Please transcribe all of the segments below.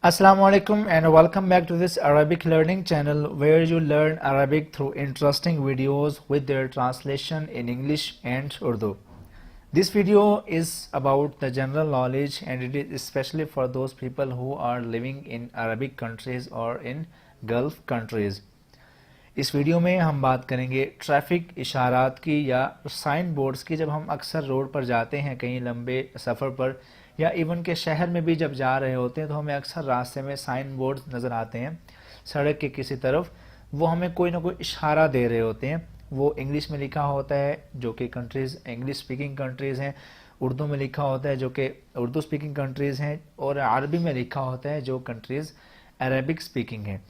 Assalamu alaikum and welcome back to this Arabic learning channel where you learn Arabic through interesting videos with their translation in English and Urdu. This video is about the general knowledge and it is especially for those people who are living in Arabic countries or in Gulf countries. इस video में हम बात करेंगे traffic इशारात की या sign boards की। जब हम अक्सर रोड पर जाते हैं कहीं लंबे सफ़र पर या इवन के शहर में भी जब जा रहे होते हैं तो हमें अक्सर रास्ते में साइन बोर्ड्स नज़र आते हैं सड़क के किसी तरफ। वो हमें कोई ना कोई इशारा दे रहे होते हैं। वो इंग्लिश में लिखा होता है जो कि कंट्रीज़ इंग्लिश स्पीकिंग कंट्रीज़ हैं, उर्दू में लिखा होता है जो कि उर्दू स्पीकिंग कंट्रीज़ हैं, और अरबी में लिखा होता है जो कंट्रीज़ अरबिक स्पीकिंग हैं।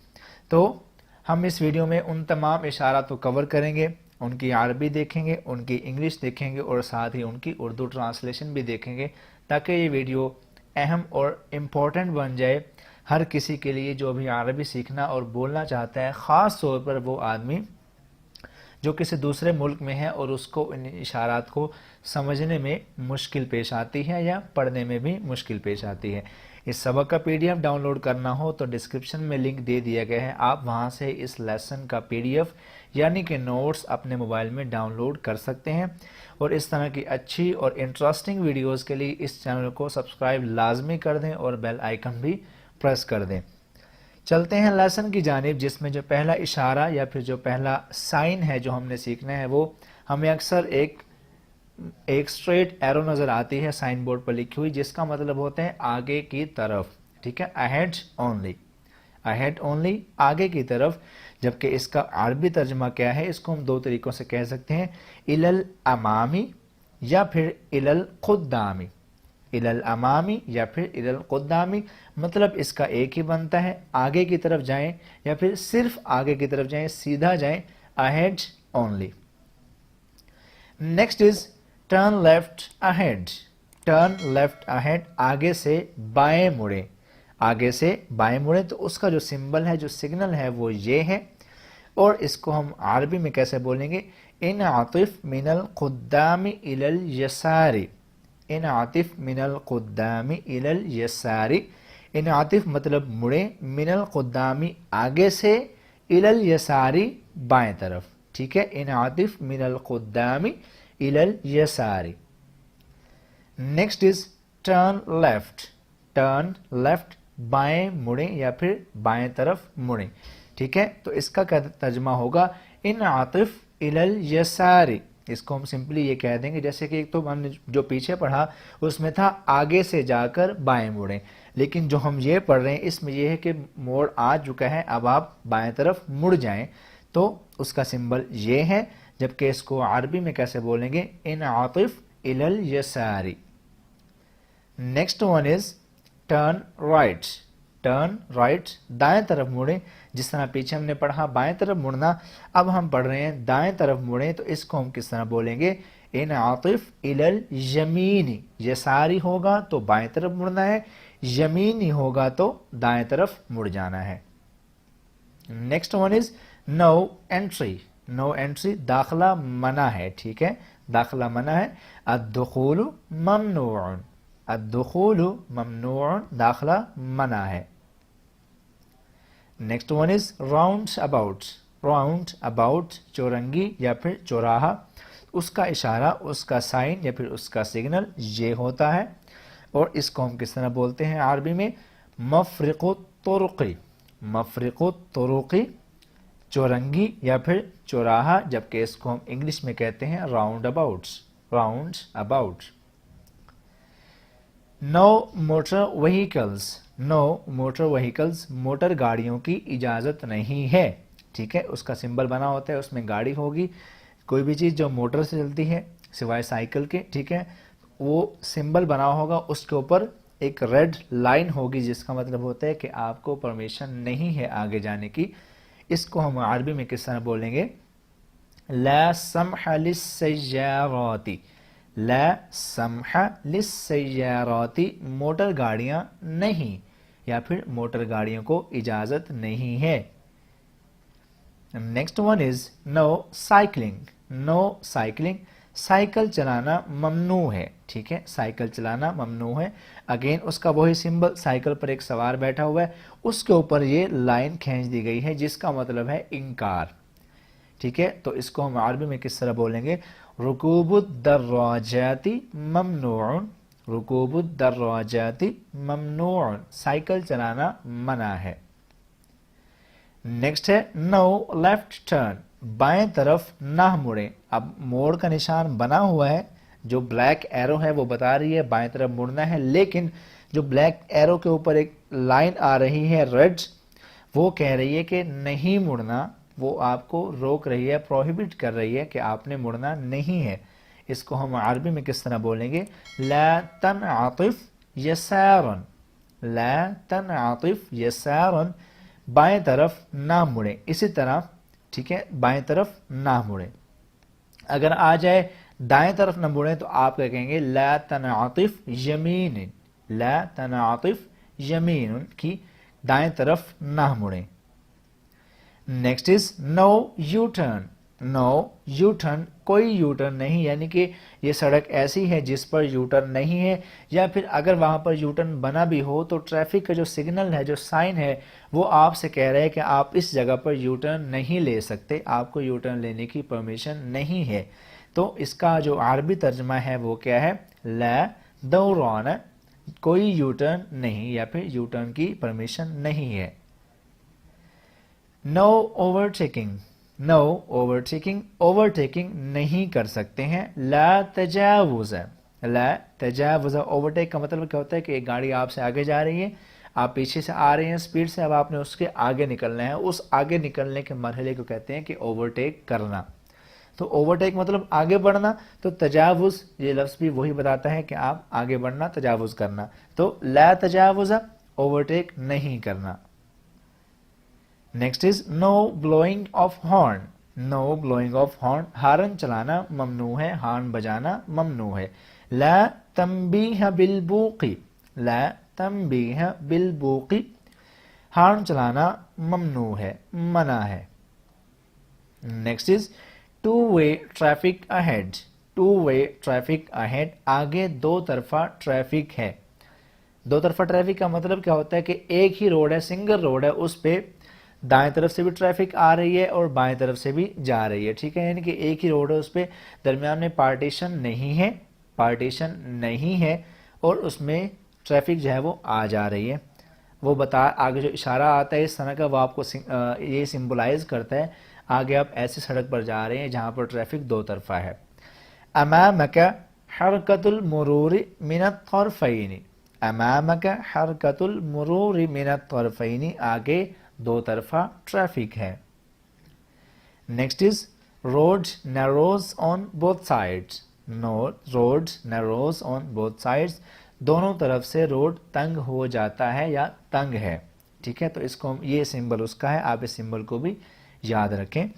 तो हम इस वीडियो में उन तमाम इशारात को कवर करेंगे, उनकी अरबी देखेंगे, उनकी इंग्लिश देखेंगे और साथ ही उनकी उर्दू ट्रांसलेशन भी देखेंगे ताकि ये वीडियो अहम और इम्पोर्टेंट बन जाए हर किसी के लिए जो भी अरबी सीखना और बोलना चाहता है, ख़ास तौर पर वो आदमी जो किसी दूसरे मुल्क में है और उसको इन इशारात को समझने में मुश्किल पेश आती है या पढ़ने में भी मुश्किल पेश आती है। इस सबक का पीडीएफ डाउनलोड करना हो तो डिस्क्रिप्शन में लिंक दे दिया गया है, आप वहां से इस लेसन का पीडीएफ यानी कि नोट्स अपने मोबाइल में डाउनलोड कर सकते हैं। और इस तरह की अच्छी और इंटरेस्टिंग वीडियोस के लिए इस चैनल को सब्सक्राइब लाजमी कर दें और बेल आइकन भी प्रेस कर दें। चलते हैं लेसन की जानिब, जिसमें जो पहला इशारा या फिर जो पहला साइन है जो हमने सीखना है वो हमें अक्सर एक स्ट्रेट एरो नज़र आती है साइन बोर्ड पर लिखी हुई, जिसका मतलब होता है आगे की तरफ। ठीक है, अहेड ओनली, अहेड ओनली, आगे की तरफ। जबकि इसका अरबी तर्जमा क्या है, इसको हम दो तरीक़ों से कह सकते हैं, इलल अमामी या फिर इलल खुद्दामी। इलल अमामी या फिर इलल खुद्दामी मतलब इसका एक ही बनता है, आगे की तरफ जाएं या फिर सिर्फ आगे की तरफ जाएं, सीधा जाएं, ahead only. Next is turn left ahead. Turn left ahead, आगे से बाएं मुड़े, आगे से बाएं मुड़े। तो उसका जो सिंबल है, जो सिग्नल है वो ये है। और इसको हम अरबी में कैसे बोलेंगे, इन आतिफ मिनल खुद्दामी इलल यसारी। इन आतिफ मिनल खुद्दामी इलल यसारी। इन आतिफ मतलब मुड़े, मिनल खुद्दामी आगे से, इलल यसारी बाएं तरफ। ठीक है, इन आतिफ मिनल खुद्दामी इलल यसारी। Next is turn left. Turn left, बाएं मुड़े या फिर बाएं तरफ मुड़े। ठीक है, तो इसका क्या तर्जमा होगा, इन आतिफ इलल यसारी। इसको हम सिंपली ये कह देंगे, जैसे कि एक तो हमने जो पीछे पढ़ा उसमें था आगे से जाकर बाएं मुड़े, लेकिन जो हम ये पढ़ रहे हैं इसमें यह है कि मोड़ आ चुका है, अब आप बाएं तरफ मुड़ जाएं, तो उसका सिंबल ये है। जबकि इसको अरबी में कैसे बोलेंगे, इन आतिफ इलल यसारी। Next one is turn right. Turn right, दाएं तरफ मुड़े। जिस तरह पीछे हमने पढ़ा बाएं तरफ मुड़ना, अब हम पढ़ रहे हैं दाएं तरफ मुड़े, तो इसको हम किस तरह बोलेंगे, इन आतिफ इलल यमीनी। यसारी होगा तो बाएं तरफ मुड़ना है, यमीनी होगा तो दाएं तरफ मुड़ जाना है। Next one is no entry. No entry, दाखिला मना है। ठीक है, दाखिला मना है। अद्दुखूलु ममनूउन। अद्दुखूलु ममनूउन, दाखिला मना है। Next one is roundabout. Roundabout, चौरंगी या फिर चौराहा। उसका इशारा, उसका साइन या फिर उसका सिग्नल ये होता है। और इसको हम किस तरह बोलते हैं अरबी में, मफरिक़ु तुरुक़ी। मफरिक़ु तुरुक़ी, चौरंगी या फिर चौराहा। जबकि इसको हम इंग्लिश में कहते हैं roundabouts. Roundabout. No motor vehicles. No motor vehicles, motor गाड़ियों की इजाज़त नहीं है। ठीक है, उसका सिंबल बना होता है, उसमें गाड़ी होगी, कोई भी चीज़ जो मोटर से चलती है सिवाय साइकिल के। ठीक है, वो सिंबल बना होगा, उसके ऊपर एक रेड लाइन होगी, जिसका मतलब होता है कि आपको परमिशन नहीं है आगे जाने की। इसको हम अरबी में किस तरह बोलेंगे, ला समह लिस्सय्याराती। ला समह लिस्सय्याराती, मोटर गाड़ियां नहीं या फिर मोटर गाड़ियों को इजाजत नहीं है। Next one is no cycling. No cycling, cycle चलाना ममनू है। ठीक है, साइकिल चलाना ममनू है। अगेन उसका वही सिंबल, साइकिल पर एक सवार बैठा हुआ है, उसके ऊपर ये लाइन खींच दी गई है जिसका मतलब है इनकार। ठीक है, तो इसको हम अरबी में किस तरह बोलेंगे, रुकूबुद्दर्राजाती ममनूउन, रुकूबुद्दर्राजाती ममनूउन, साइकिल चलाना मना है। नेक्स्ट है नो लेफ्ट टर्न, बाएं तरफ ना मुड़े। अब मोड़ का निशान बना हुआ है, जो ब्लैक एरो है वो बता रही है बाएं तरफ मुड़ना है, लेकिन जो ब्लैक एरो के ऊपर एक लाइन आ रही है रेड, वो कह रही है कि नहीं मुड़ना, वो आपको रोक रही है, प्रोहिबिट कर रही है कि आपने मुड़ना नहीं है। इसको हम अरबी में किस तरह बोलेंगे, ला तनअतिफ यसारन, ला तनअतिफ यसारन, बाएं तरफ ना मुड़े। इसी तरह ठीक है, बाएं तरफ ना मुड़े। अगर आ जाए दाएं तरफ न मुड़े तो आप क्या कहेंगे, ला तनअतिफ यमीन, ला तनअतिफ यमीन, की दाएं तरफ ना मुड़े। Next is no U turn, no U turn, कोई यू टर्न नहीं, यानी कि ये सड़क ऐसी है जिस पर यू टर्न नहीं है, या फिर अगर वहां पर यू टर्न बना भी हो तो ट्रैफिक का जो सिग्नल है, जो साइन है, वो आपसे कह रहे हैं कि आप इस जगह पर यू टर्न नहीं ले सकते, आपको यू टर्न लेने की परमिशन नहीं है। तो इसका जो अरबी तर्जमा है वो क्या है, ला दौरान, कोई यू टर्न नहीं या फिर यू टर्न की परमिशन नहीं है। No overtaking, no overtaking, overtaking नहीं कर सकते हैं। ला तजावुज, ला तजावुज, ओवरटेक का मतलब क्या होता है कि एक गाड़ी आपसे आगे जा रही है, आप पीछे से आ रहे हैं स्पीड से, अब आपने उसके आगे निकलना है, उस आगे निकलने के मरहले को कहते हैं कि ओवरटेक करना। तो ओवरटेक मतलब आगे बढ़ना, तो तजावुज ये लफ्ज़ भी वही बताता है कि आप आगे बढ़ना, तजावुज करना। तो ला तजावुज, ओवरटेक नहीं करना। Next is no blowing of horn, no blowing of horn, हारन चलाना ममनू है, हॉर्न बजाना ममनू है। ला तंबीह बिलबूकी, ला तंबीह बिलबूकी, हॉर्न चलाना ममनू है, मना है। Next is two way traffic ahead, two way traffic ahead, आगे दो तरफा ट्रैफिक है। दो तरफा ट्रैफिक का मतलब क्या होता है कि एक ही रोड है, सिंगल रोड है, उस पे दाएं तरफ से भी ट्रैफिक आ रही है और बाएं तरफ से भी जा रही है। ठीक है, यानी कि एक ही रोड है, उस पे दरमियान में पार्टीशन नहीं है, पार्टीशन नहीं है, और उसमें ट्रैफिक जो है वो आ जा रही है। वो बता आगे जो इशारा आता है इस तरह का, वो आपको ये सिंबलाइज करता है आगे आप ऐसी सड़क पर जा रहे हैं जहां पर ट्रैफिक दो तरफा है। अमामका हरकतुल मुरूरी मिनत तरफैनी, अमामका हरकतुल मुरूरी मिनत तरफैनी, आगे दो तरफा ट्रैफिक है। Next is road narrows on both sides, no road narrows on both sides, दोनों तरफ से रोड तंग हो जाता है या तंग है। ठीक है, तो इसको ये सिंबल उसका है, आप इस सिंबल को भी याद रखें।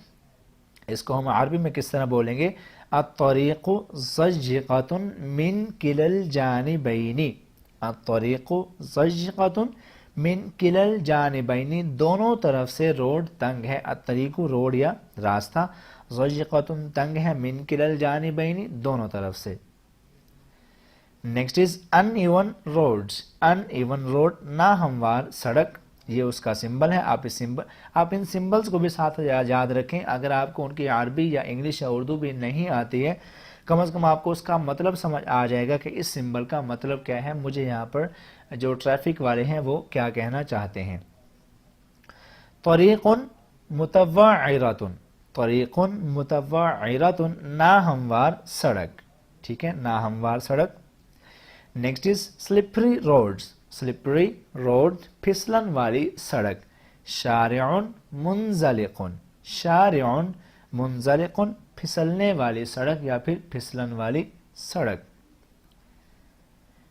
इसको हम अरबी में किस तरह बोलेंगे, अत्तरीक़ु ज़य्क़तुन मिन किलल जानिबैनी, अत्तरीक़ु ज़य्क़तुन मिन किलल जानिबैनी, दोनों तरफ से रोड तंग है। अत्तरीक़ु रोड या रास्ता, ज़य्क़तुन तंग है, मिन किलल जानिबैनी दोनों तरफ से। Next is uneven roads, uneven road ना हमवार सड़क, ये उसका सिंबल है। आप इन सिंबल्स को भी साथ याद रखें। अगर आपको उनकी अरबी या इंग्लिश या उर्दू भी नहीं आती है, कम से कम आपको उसका मतलब समझ आ जाएगा कि इस सिंबल का मतलब क्या है, मुझे यहाँ पर जो ट्रैफिक वाले हैं वो क्या कहना चाहते हैं। तरीक़ुन मुतव्वइरतुन, तरीक़ुन मुतव्वइरतुन, ना हमवार सड़क। ठीक है, ना हमवार सड़क। Next is slippery roads, slippery road, फिसलन वाली सड़क। शारिउन मुंजलिकुन, शारिउन मुंजलिकुन, फिसलने वाली सड़क या फिर फिसलन वाली सड़क।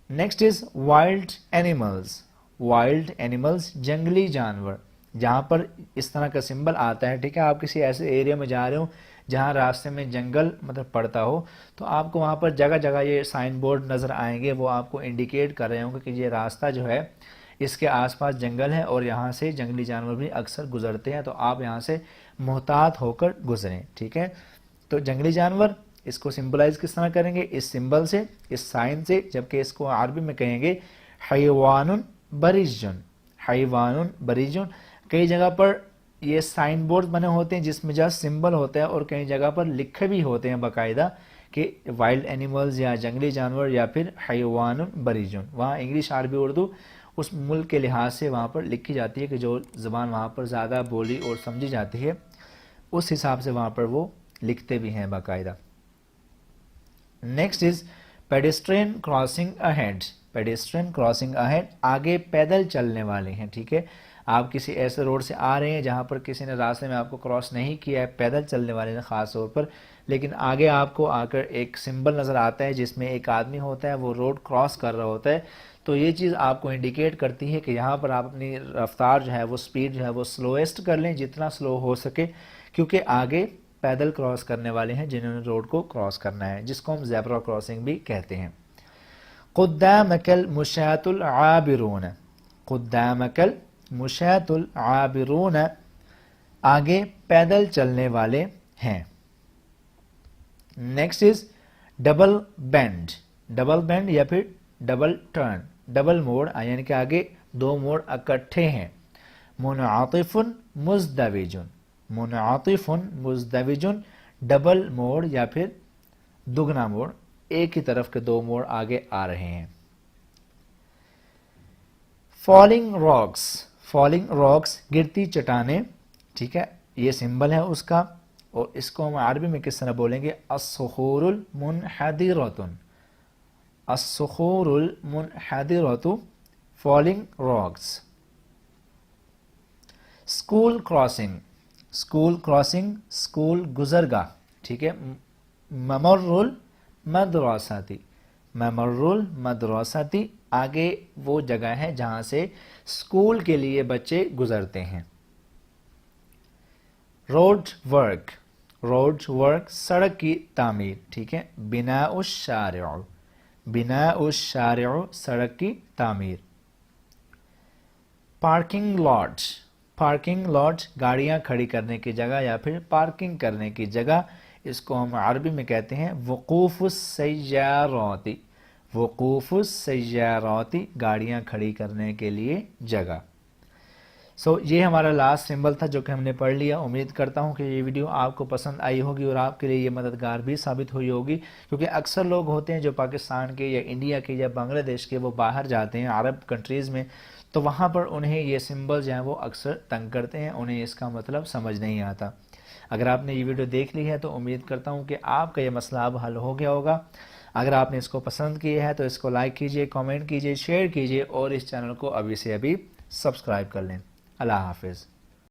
Next is wild animals, wild animals, जंगली जानवर। जहां पर इस तरह का सिंबल आता है, ठीक है, आप किसी ऐसे एरिया में जा रहे हो जहां रास्ते में जंगल मतलब पड़ता हो, तो आपको वहां पर जगह जगह ये साइन बोर्ड नजर आएंगे, वो आपको इंडिकेट कर रहे होंगे कि ये रास्ता जो है इसके आसपास जंगल है और यहाँ से जंगली जानवर भी अक्सर गुजरते हैं, तो आप यहाँ से मुहतात होकर गुजरें। ठीक है, तो जंगली जानवर, اس کو سمبلائز کس طرح کریں گے؟ اس سمبل سے، اس سائن سے، جبکہ اس کو عربی میں کہیں گے حیوان بریجن، حیوان بریجن۔ کئی جگہ پر یہ سائن بورڈ بنے ہوتے ہیں جس میں جسٹ سمبل ہوتا ہے، اور کئی جگہ پر لکھے بھی ہوتے ہیں باقاعدہ کہ وائلڈ اینیملز یا جنگلی جانور یا پھر حیوان بریجن۔ وہاں انگلش عربی اردو اس ملک کے لحاظ سے وہاں پر لکھی جاتی ہے کہ جو زبان وہاں پر زیادہ بولی اور سمجھی جاتی ہے اس حساب سے وہاں پر وہ لکھتے بھی ہیں باقاعدہ۔ Next is pedestrian crossing ahead, pedestrian crossing ahead, آگے پیدل چلنے والے ہیں، ٹھیک ہے۔ آپ کسی ایسے روڈ سے آ رہے ہیں جہاں پر کسی نے راستے میں آپ کو کراس نہیں کیا ہے، پیدل چلنے والے نے خاص طور پر، لیکن آگے آپ کو آ کر ایک سمبل نظر آتا ہے جس میں ایک آدمی ہوتا ہے، وہ روڈ کراس کر رہا ہوتا ہے، تو یہ چیز آپ کو انڈیکیٹ کرتی ہے کہ یہاں پر آپ اپنی رفتار جو ہے وہ سپیڈ جو ہے وہ سلویسٹ کر لیں جتنا سلو ہو سکے، کیونکہ آگے پیدل کراس کرنے والے ہیں جنہوں نے روڈ کو کراس کرنا ہے، جس کو ہم زیبرا کراسنگ بھی کہتے ہیں۔ قدامک المشاة العابرون، قدامک المشاة العابرون، آگے پیدل چلنے والے ہیں۔ Next is double bend, double bend یا پھر ڈبل ٹرن، ڈبل موڑ، یعنی کہ آگے دو موڑ اکٹھے ہیں۔ منعطف مزدوج، منعطف مزدوج، ڈبل موڑ یا پھر دگنا موڑ، ایک ہی طرف کے دو موڑ آگے آ رہے ہیں۔ فالنگ راکس، فالنگ راکس، گرتی چٹانیں، ٹھیک ہے، یہ سمبل ہے اس کا، اور اس کو ہم عربی میں کس طرح بولیں گے؟ الصخور المنحدرۃ، الصخور المنحدرۃ، falling rocks. School crossing, school crossing, school گزرگاہ، ٹھیک ہے۔ ممر المدرسۃ، ممر المدرسۃ، آگے وہ جگہ ہے جہاں سے اسکول کے لیے بچے گزرتے ہیں۔ روڈ ورک، روڈ ورک، سڑک کی تعمیر، ٹھیک ہے۔ بناء الشارع، بناء الشارع، سڑک کی تعمیر۔ پارکنگ لاٹ، پارکنگ لاٹ، گاڑیاں کھڑی کرنے کی جگہ یا پھر پارکنگ کرنے کی جگہ، اس کو ہم عربی میں کہتے ہیں وقوف السیارات، وقوف السیارات، گاڑیاں کھڑی کرنے کے لیے جگہ۔ یہ ہمارا لاسٹ سمبل تھا جو کہ ہم نے پڑھ لیا۔ امید کرتا ہوں کہ یہ ویڈیو آپ کو پسند آئی ہوگی اور آپ کے لیے یہ مددگار بھی ثابت ہوئی ہوگی، کیونکہ اکثر لوگ ہوتے ہیں جو پاکستان کے یا انڈیا کے یا بنگلہ دیش کے، وہ باہر جاتے ہیں عرب کنٹریز میں، تو وہاں پر انہیں یہ سمبل جو ہیں وہ اکثر تنگ کرتے ہیں، انہیں اس کا مطلب سمجھ نہیں آتا۔ اگر آپ نے یہ ویڈیو دیکھ لی ہے تو امید کرتا ہوں کہ آپ کا یہ مسئلہ اب حل ہو گیا ہوگا۔ اگر آپ نے اس کو پسند کیا ہے تو اس کو لائک کیجئے، کامنٹ کیجئے، شیئر کیجئے، اور اس چینل کو ابھی سے ابھی سبسکرائب کر لیں۔ اللہ حافظ۔